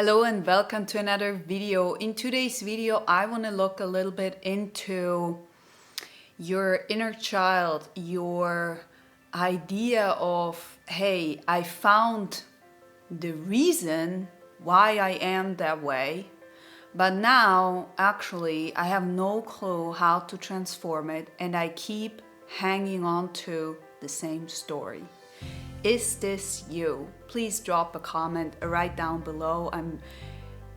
Hello and welcome to another video. In today's video, I want to look a little bit into your inner child, your idea of, hey, I found the reason why I am that way, but now actually I have no clue how to transform it and I keep hanging on to the same story. Is this you? Please drop a comment right down below. I'm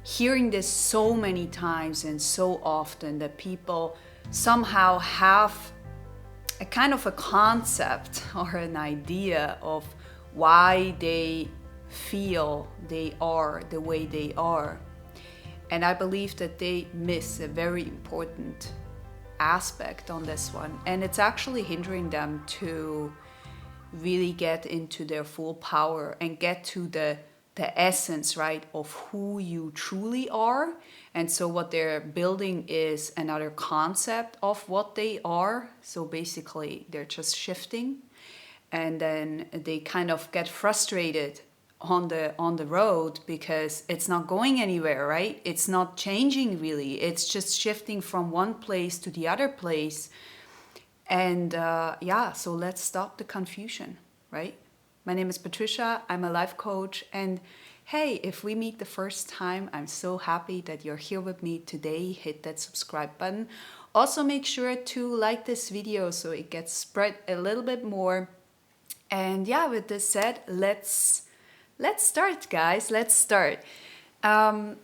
hearing this so many times and so often that people somehow have a kind of a concept or an idea of why they feel they are the way they are. And I believe that they miss a very important aspect on this one. And it's actually hindering them to really get into their full power and get to the essence, right, of who you truly are. And so what they're building is another concept of what they are. So basically they're just shifting, and then they kind of get frustrated on the road because it's not going anywhere, right? It's not changing really. It's just shifting from one place to the other place. And so let's stop the confusion, right? My name is Patricia. I'm a life coach. And hey, if we meet the first time, I'm so happy that you're here with me today. Hit that subscribe button. Also, make sure to like this video so it gets spread a little bit more. And yeah, with this said, let's start, guys. Let's start. I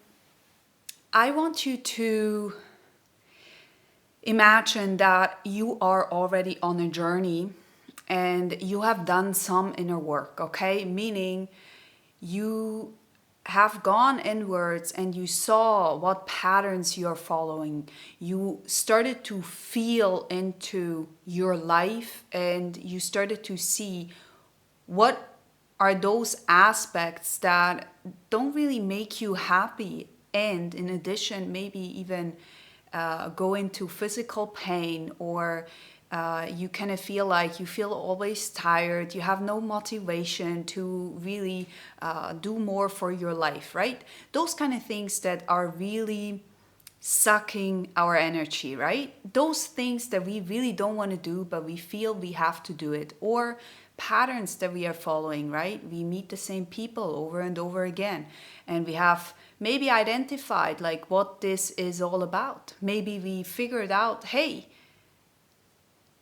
want you to imagine that you are already on a journey and you have done some inner work, okay? Meaning you have gone inwards and you saw what patterns you're following. You started to feel into your life and you started to see what are those aspects that don't really make you happy, and in addition, maybe even go into physical pain, or you kind of feel like you feel always tired, you have no motivation to really do more for your life, right? Those kind of things that are really sucking our energy, right? Those things that we really don't want to do, but we feel we have to do it, or patterns that we are following, right? We meet the same people over and over again, and we have maybe identified like what this is all about. Maybe we figured out, hey,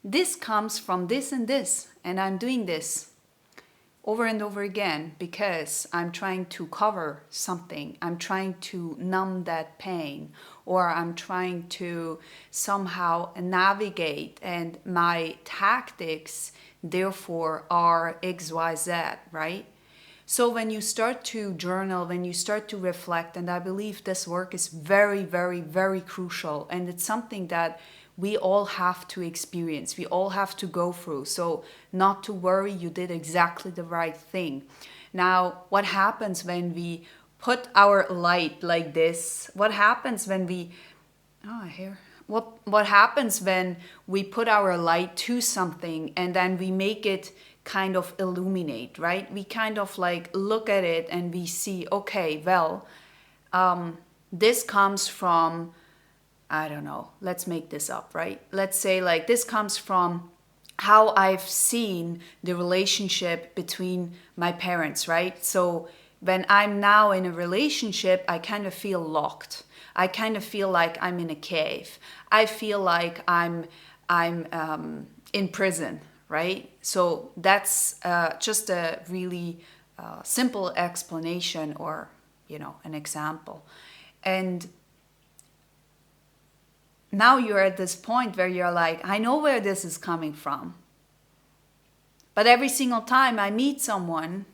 this comes from this and this, and I'm doing this over and over again because I'm trying to cover something. I'm trying to numb that pain, or I'm trying to somehow navigate, and my tactics therefore are XYZ, right? So when you start to journal, when you start to reflect, and I believe this work is very, very, very crucial, and it's something that we all have to experience, we all have to go through. So not to worry, you did exactly the right thing. Now, what happens when we put our light like this? What happens when we, what happens when we put our light to something and then we make it kind of illuminate, right? We kind of like look at it and we see, okay, well, this comes from, I don't know, let's make this up, right? Let's say like this comes from how I've seen the relationship between my parents, right? So when I'm now in a relationship, I kind of feel locked. I kind of feel like I'm in a cave. I feel like I'm in prison, right? So that's just a really simple explanation, or an example. And now you're at this point where you're like, I know where this is coming from. But every single time I meet someone,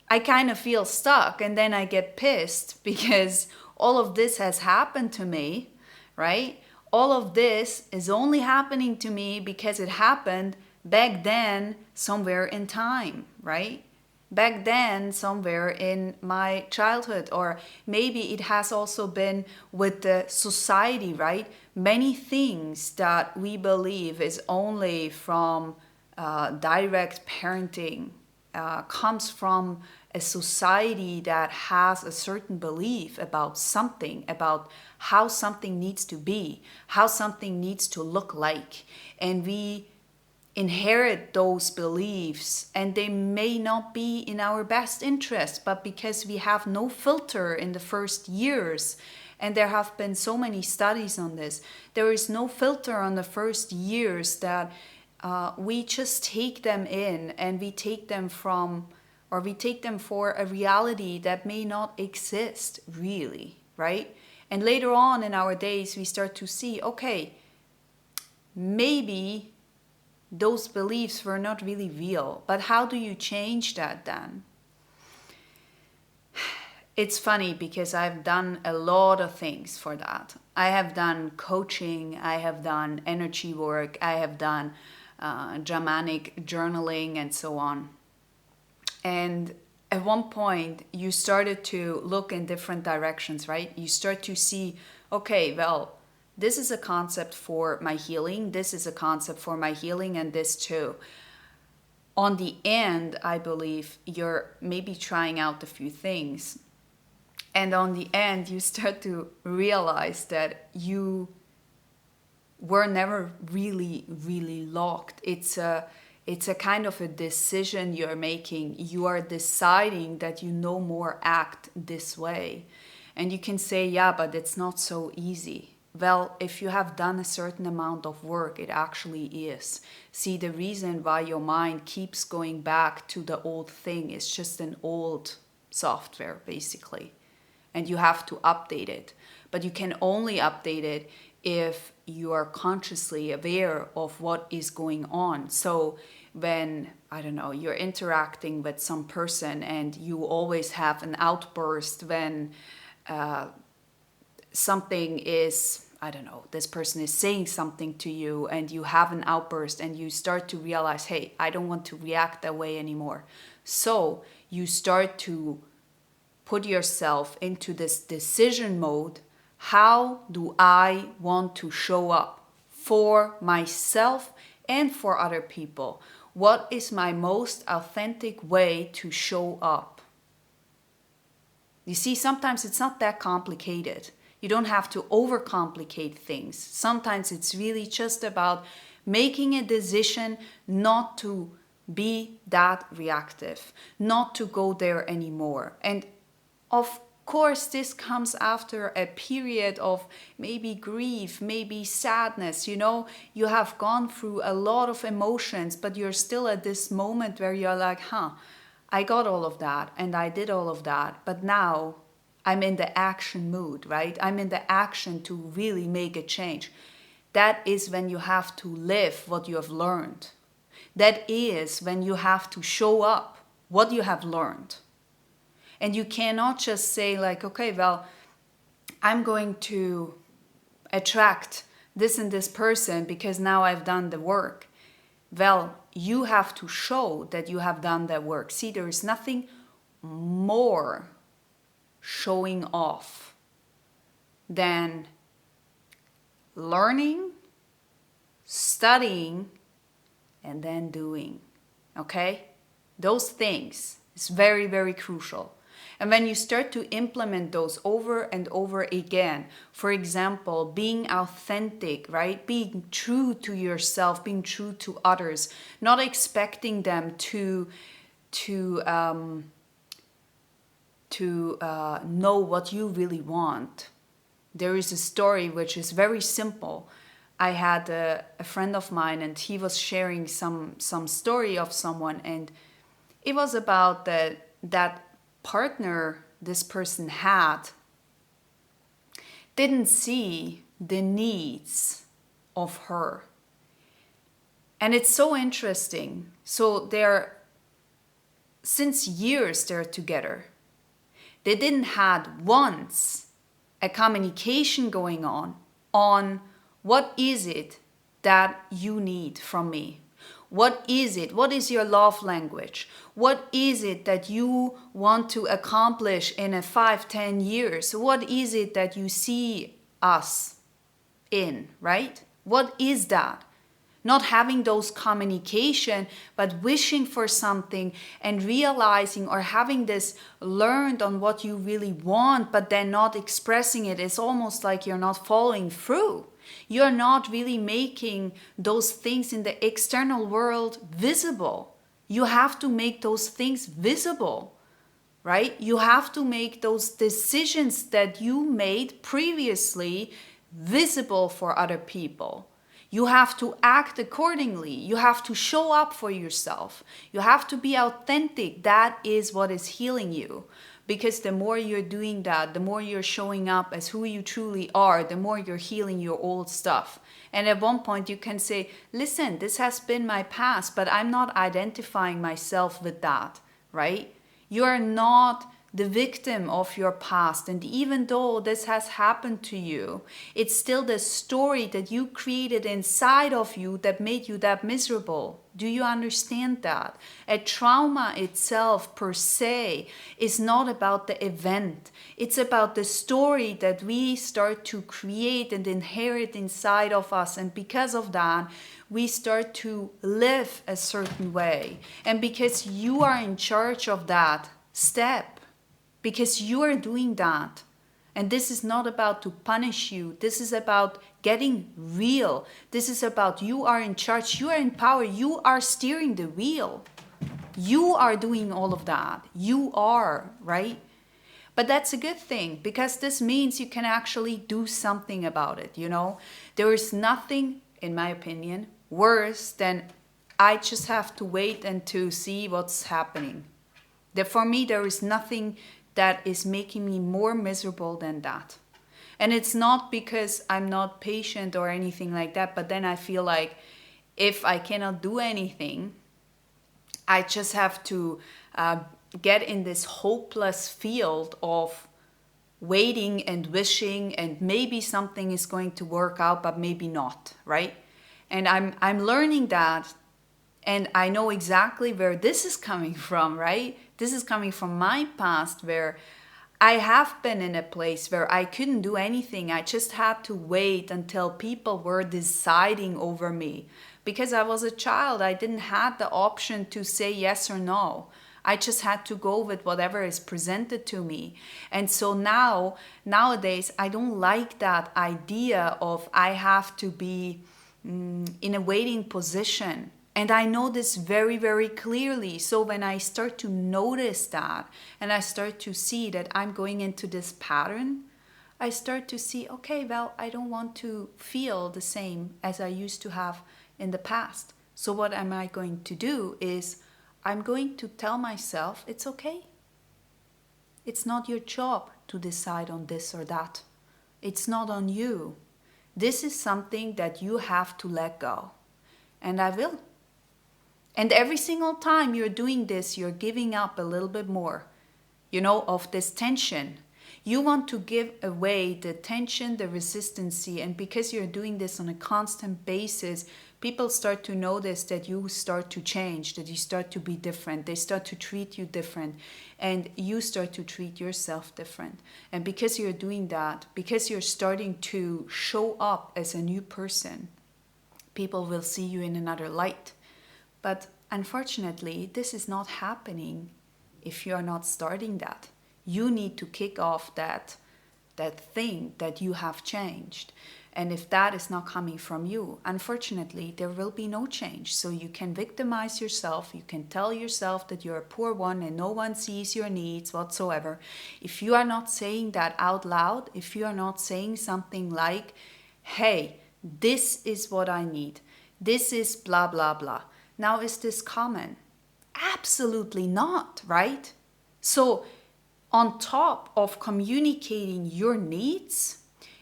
I kind of feel stuck, and then I get pissed because all of this has happened to me, right? All of this is only happening to me because it happened back then somewhere in time, right? Back then somewhere in my childhood, or maybe it has also been with the society, right? Many things that we believe is only from direct parenting comes from a society that has a certain belief about something, about how something needs to be, how something needs to look like. And we inherit those beliefs, and they may not be in our best interest, but because we have no filter in the first years, and there have been so many studies on this, there is no filter on the first years, that we just take them in, and we take them for a reality that may not exist really, right? And later on in our days, we start to see, okay, maybe those beliefs were not really real. But how do you change that then? It's funny because I've done a lot of things for that. I have done coaching, I have done energy work, I have done shamanic journaling and so on. And at one point, you started to look in different directions, right? You start to see, okay, well, this is a concept for my healing, this is a concept for my healing, and this too. On the end, I believe you're maybe trying out a few things. And on the end, you start to realize that you were never really, really locked. It's a kind of a decision you're making. You are deciding that you no more act this way. And you can say, yeah, but it's not so easy. Well, if you have done a certain amount of work, it actually is. See, the reason why your mind keeps going back to the old thing is just an old software, basically. And you have to update it. But you can only update it if you are consciously aware of what is going on. So when, I don't know, you're interacting with some person and you always have an outburst when something is, I don't know, this person is saying something to you and you have an outburst, and you start to realize, hey, I don't want to react that way anymore. So you start to put yourself into this decision mode. How do I want to show up for myself and for other people? What is my most authentic way to show up? You see, sometimes it's not that complicated. You don't have to overcomplicate things. Sometimes it's really just about making a decision not to be that reactive, not to go there anymore. And of course, this comes after a period of maybe grief, maybe sadness. You know, you have gone through a lot of emotions, but you're still at this moment where you're like, I got all of that and I did all of that, but now I'm in the action mood, right? I'm in the action to really make a change. That is when you have to live what you have learned. That is when you have to show up what you have learned. And you cannot just say like, okay, well, I'm going to attract this and this person because now I've done the work. Well, you have to show that you have done that work. See, there is nothing more showing off than learning, studying, and then doing. Okay? Those things is very, very crucial. And when you start to implement those over and over again, for example, being authentic, right? Being true to yourself, being true to others, not expecting them to know what you really want. There is a story which is very simple. I had a friend of mine, and he was sharing some story of someone, and it was about that partner this person had didn't see the needs of her. And it's so interesting. So since years they're together. They didn't had once a communication going on what is it that you need from me? What is it? What is your love language? What is it that you want to accomplish in 5-10 years? What is it that you see us in, right? What is that? not having those communication, but wishing for something and realizing or having this learned on what you really want, but then not expressing it. It's almost like you're not following through. You're not really making those things in the external world visible. You have to make those things visible, right? You have to make those decisions that you made previously visible for other people. You have to act accordingly. You have to show up for yourself. You have to be authentic. That is what is healing you. Because the more you're doing that, the more you're showing up as who you truly are, the more you're healing your old stuff. And at one point you can say, listen, this has been my past, but I'm not identifying myself with that, right? You are not the victim of your past. And even though this has happened to you, it's still the story that you created inside of you that made you that miserable. Do you understand that? A trauma itself per se is not about the event. It's about the story that we start to create and inherit inside of us. And because of that, we start to live a certain way. And because you are in charge of that step, because you are doing that. And this is not about to punish you. This is about getting real. This is about you are in charge. You are in power. You are steering the wheel. You are doing all of that. You are, right? But that's a good thing because this means you can actually do something about it, you know? There is nothing, in my opinion, worse than I just have to wait and to see what's happening. That for me, there is nothing that is making me more miserable than that. And it's not because I'm not patient or anything like that, but then I feel like if I cannot do anything, I just have to get in this hopeless field of waiting and wishing, and maybe something is going to work out, but maybe not, right? And I'm learning that, and I know exactly where this is coming from, right? This is coming from my past where I have been in a place where I couldn't do anything. I just had to wait until people were deciding over me. Because I was a child, I didn't have the option to say yes or no. I just had to go with whatever is presented to me. And so nowadays, I don't like that idea of I have to be in a waiting position. And I know this very, very clearly. So when I start to notice that and I start to see that I'm going into this pattern, I start to see, okay, well, I don't want to feel the same as I used to have in the past. So what am I going to do is I'm going to tell myself it's okay. It's not your job to decide on this or that. It's not on you. This is something that you have to let go. And I will. And every single time you're doing this, you're giving up a little bit more, of this tension. You want to give away the tension, the resistancy, and because you're doing this on a constant basis, people start to notice that you start to change, that you start to be different. They start to treat you different, and you start to treat yourself different. And because you're doing that, because you're starting to show up as a new person, people will see you in another light. But unfortunately, this is not happening if you are not starting that. You need to kick off that thing that you have changed. And if that is not coming from you, unfortunately, there will be no change. So you can victimize yourself. You can tell yourself that you're a poor one and no one sees your needs whatsoever. If you are not saying that out loud, if you are not saying something like, hey, this is what I need. This is blah, blah, blah. Now, is this common? Absolutely not, right? So, on top of communicating your needs,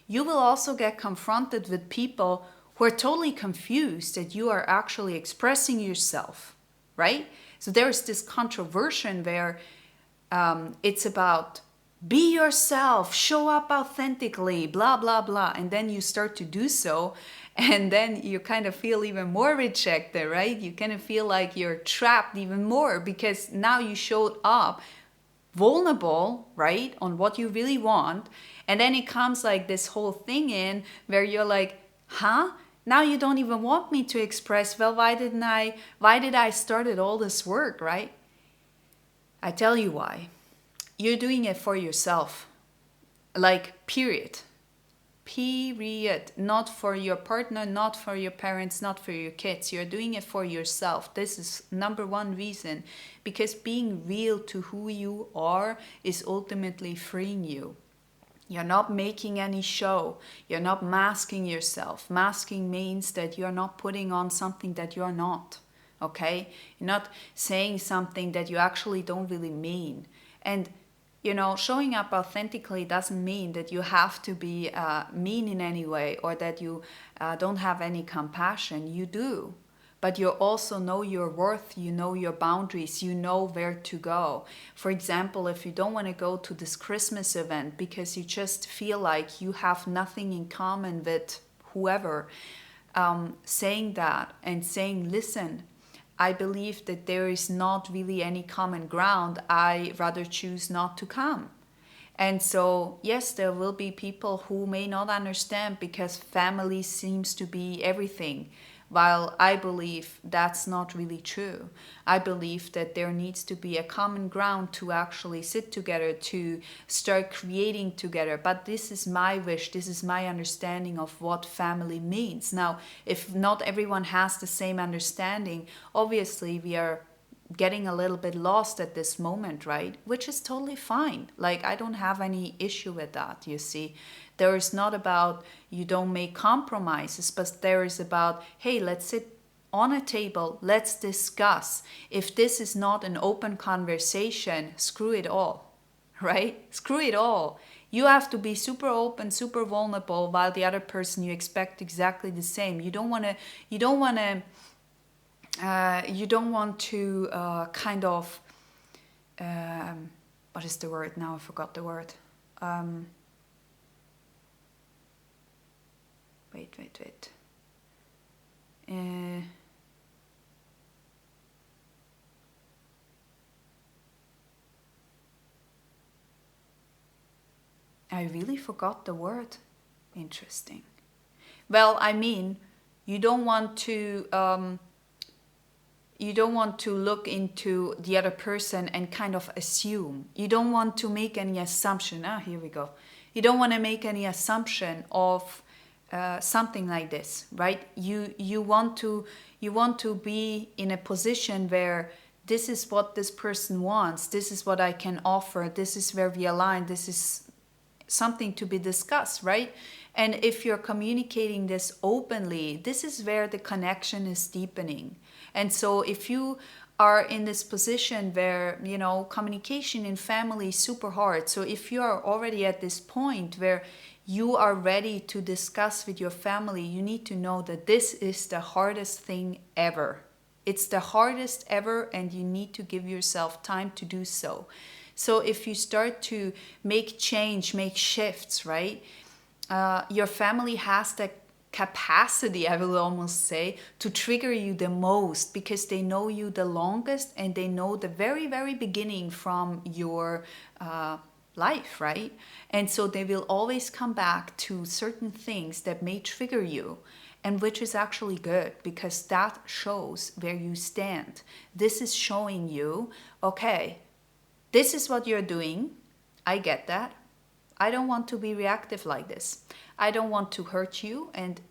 you will also get confronted with people who are totally confused that you are actually expressing yourself, right? So there's this controversy where it's about be yourself, show up authentically, blah, blah, blah. And then you start to do so. And then you kind of feel even more rejected, right? You kind of feel like you're trapped even more because now you showed up vulnerable, right, on what you really want. And then it comes like this whole thing in where you're like, huh? Now you don't even want me to express, well, why did I started all this work, right? I tell you why. You're doing it for yourself. Like, period. Period. Not for your partner, not for your parents, not for your kids. You're doing it for yourself. This is number one reason. Because being real to who you are is ultimately freeing you. You're not making any show. You're not masking yourself. Masking means that you're not putting on something that you're not. Okay? You're not saying something that you actually don't really mean. And showing up authentically doesn't mean that you have to be mean in any way or that you don't have any compassion. You do. But you also know your worth, you know your boundaries, you know where to go. For example, if you don't want to go to this Christmas event because you just feel like you have nothing in common with whoever, saying that and saying, listen, I believe that there is not really any common ground. I rather choose not to come. And so, yes, there will be people who may not understand because family seems to be everything. While I believe that's not really true. I believe that there needs to be a common ground to actually sit together, to start creating together. But this is my wish, this is my understanding of what family means. Now, if not everyone has the same understanding, obviously we are getting a little bit lost at this moment, right? Which is totally fine. Like, I don't have any issue with that, you see. There is not about you don't make compromises, but there is about, hey, let's sit on a table, let's discuss. If this is not an open conversation, screw it all, right? Screw it all. You have to be super open, super vulnerable, while the other person you expect exactly the same. You don't want to kind of what is the word now? I forgot the word. Wait. I really forgot the word. Interesting. Well, I mean, you don't want to look into the other person and kind of assume. You don't want to make any assumption. Here we go. You don't want to make any assumption of something like this, right? You want to be in a position where this is what this person wants. This is what I can offer. This is where we align. This is something to be discussed, right? And if you're communicating this openly, this is where the connection is deepening. And so if you are in this position where, communication in family is super hard. So if you are already at this point where you are ready to discuss with your family, you need to know that this is the hardest thing ever. It's the hardest ever, and you need to give yourself time to do so. So if you start to make change, make shifts, right? Your family has the capacity, I will almost say, to trigger you the most because they know you the longest and they know the very, very beginning from your life, right? And so they will always come back to certain things that may trigger you, and which is actually good because that shows where you stand. This is showing you, okay, this is what you're doing. I get that. I don't want to be reactive like this. I don't want to hurt you, and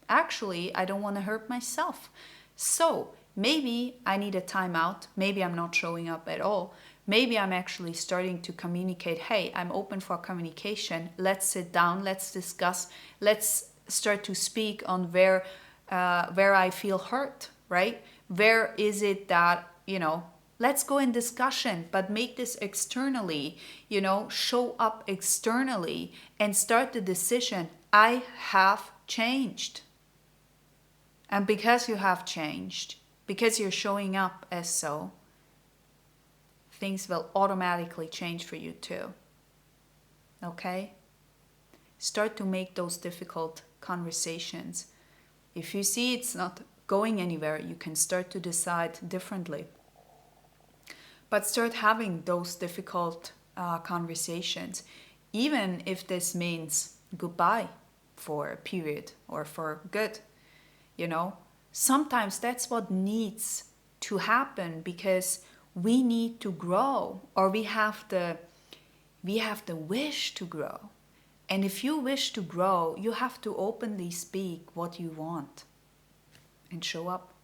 actually, I don't want to hurt myself. So maybe I need a timeout. Maybe I'm not showing up at all. Maybe I'm actually starting to communicate, hey, I'm open for communication. Let's sit down. Let's discuss. Let's start to speak on where I feel hurt, right? Where is it that, let's go in discussion, but make this externally, show up externally and start the decision. I have changed. And because you have changed, because you're showing up as so, things will automatically change for you too. Okay? Start to make those difficult conversations. If you see it's not going anywhere, you can start to decide differently. But start having those difficult conversations, even if this means goodbye for a period or for good. you know. Sometimes that's what needs to happen because we need to grow, or we have the wish to grow. And if you wish to grow, you have to openly speak what you want and show up.